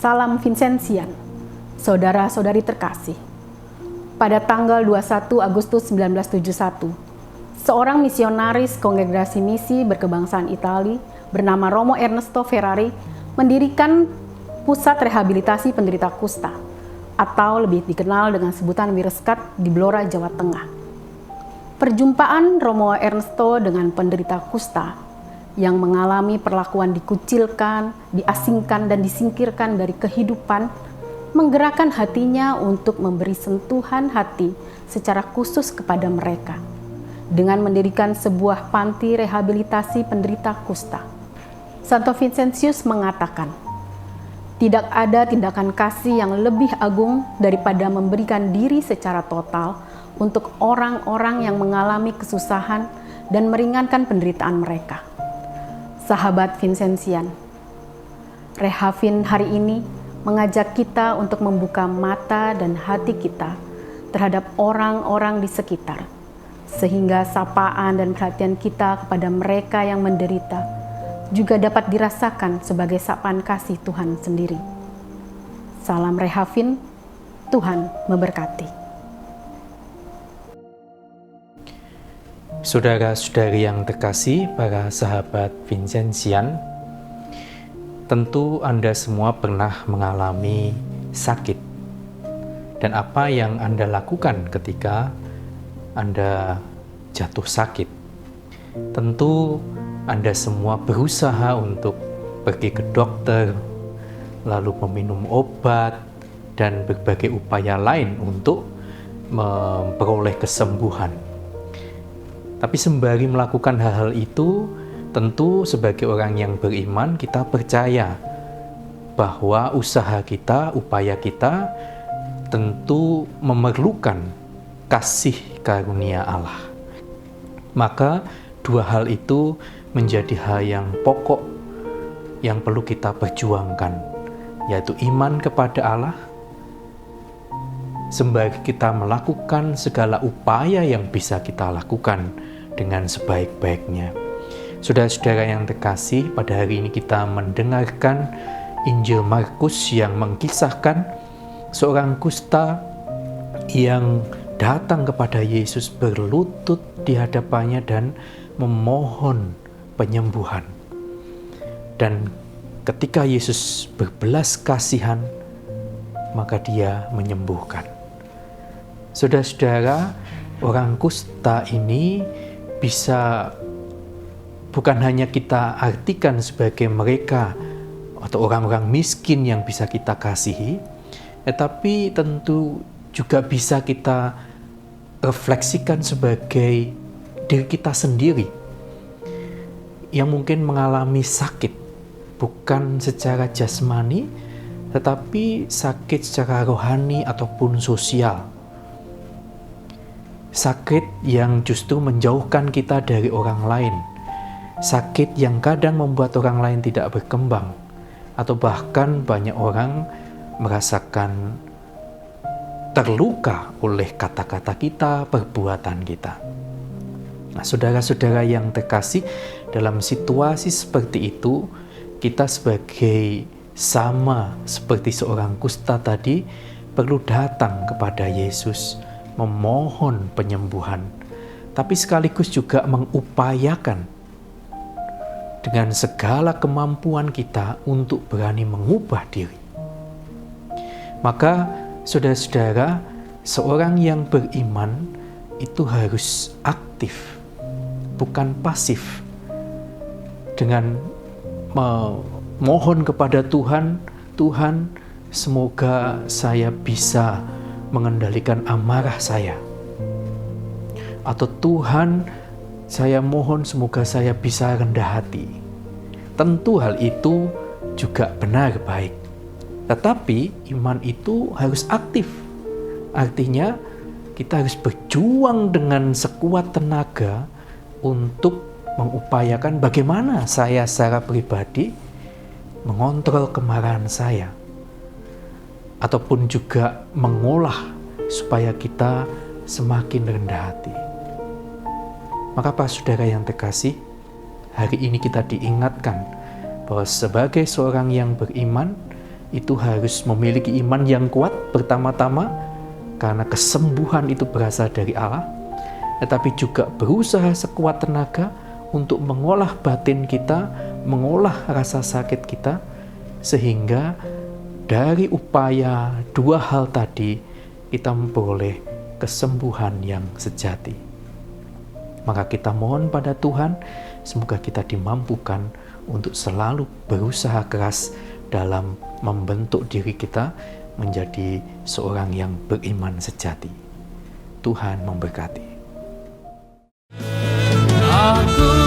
Salam Vincenzian, saudara-saudari terkasih. Pada tanggal 21 Agustus 1971, seorang misionaris kongregasi misi berkebangsaan Itali bernama Romo Ernesto Ferrari mendirikan pusat rehabilitasi penderita kusta, atau lebih dikenal dengan sebutan Wireskat di Blora, Jawa Tengah. Perjumpaan Romo Ernesto dengan penderita kusta yang mengalami perlakuan dikucilkan, diasingkan, dan disingkirkan dari kehidupan, menggerakkan hatinya untuk memberi sentuhan hati secara khusus kepada mereka dengan mendirikan sebuah panti rehabilitasi penderita kusta. Santo Vincentius mengatakan, tidak ada tindakan kasih yang lebih agung daripada memberikan diri secara total untuk orang-orang yang mengalami kesusahan dan meringankan penderitaan mereka. Sahabat Vincenzian, Rehavin hari ini mengajak kita untuk membuka mata dan hati kita terhadap orang-orang di sekitar, sehingga sapaan dan perhatian kita kepada mereka yang menderita juga dapat dirasakan sebagai sapaan kasih Tuhan sendiri. Salam Rehavin, Tuhan memberkati. Saudara-saudari yang terkasih, para sahabat Vincenzian, tentu Anda semua pernah mengalami sakit. Dan apa yang Anda lakukan ketika Anda jatuh sakit? Tentu Anda semua berusaha untuk pergi ke dokter, lalu meminum obat, dan berbagai upaya lain untuk memperoleh kesembuhan. Tapi sembari melakukan hal-hal itu, tentu sebagai orang yang beriman kita percaya bahwa usaha kita, upaya kita tentu memerlukan kasih karunia Allah. Maka dua hal itu menjadi hal yang pokok yang perlu kita perjuangkan, yaitu iman kepada Allah, sembari kita melakukan segala upaya yang bisa kita lakukan dengan sebaik-baiknya. Saudara-saudara yang terkasih, pada hari ini kita mendengarkan Injil Markus yang mengisahkan seorang kusta yang datang kepada Yesus, berlutut di hadapannya dan memohon penyembuhan. Dan ketika Yesus berbelas kasihan, maka dia menyembuhkan. Saudara-saudara, orang kusta ini bisa bukan hanya kita artikan sebagai mereka atau orang-orang miskin yang bisa kita kasihi, tetapi tentu juga bisa kita refleksikan sebagai diri kita sendiri yang mungkin mengalami sakit, bukan secara jasmani, tetapi sakit secara rohani ataupun sosial. Sakit yang justru menjauhkan kita dari orang lain. Sakit yang kadang membuat orang lain tidak berkembang, atau bahkan banyak orang merasakan terluka oleh kata-kata kita, perbuatan kita. Nah, saudara-saudara yang terkasih, dalam situasi seperti itu, kita sebagai sama seperti seorang kusta tadi, perlu datang kepada Yesus, memohon penyembuhan, tapi sekaligus juga mengupayakan dengan segala kemampuan kita untuk berani mengubah diri. Maka saudara-saudara, seorang yang beriman itu harus aktif, bukan pasif. Dengan memohon kepada Tuhan, Tuhan, semoga saya bisa mengendalikan amarah saya. Atau Tuhan, saya mohon semoga saya bisa rendah hati. Tentu hal itu juga benar baik. Tetapi iman itu harus aktif. Artinya kita harus berjuang dengan sekuat tenaga untuk mengupayakan bagaimana saya secara pribadi mengontrol kemarahan saya, ataupun juga mengolah supaya kita semakin rendah hati. Maka para saudara yang terkasih, hari ini kita diingatkan bahwa sebagai seorang yang beriman, itu harus memiliki iman yang kuat pertama-tama, karena kesembuhan itu berasal dari Allah, tetapi juga berusaha sekuat tenaga untuk mengolah batin kita, mengolah rasa sakit kita, sehingga dari upaya dua hal tadi kita memperoleh kesembuhan yang sejati. Maka kita mohon pada Tuhan, semoga kita dimampukan untuk selalu berusaha keras dalam membentuk diri kita menjadi seorang yang beriman sejati. Tuhan memberkati. Aku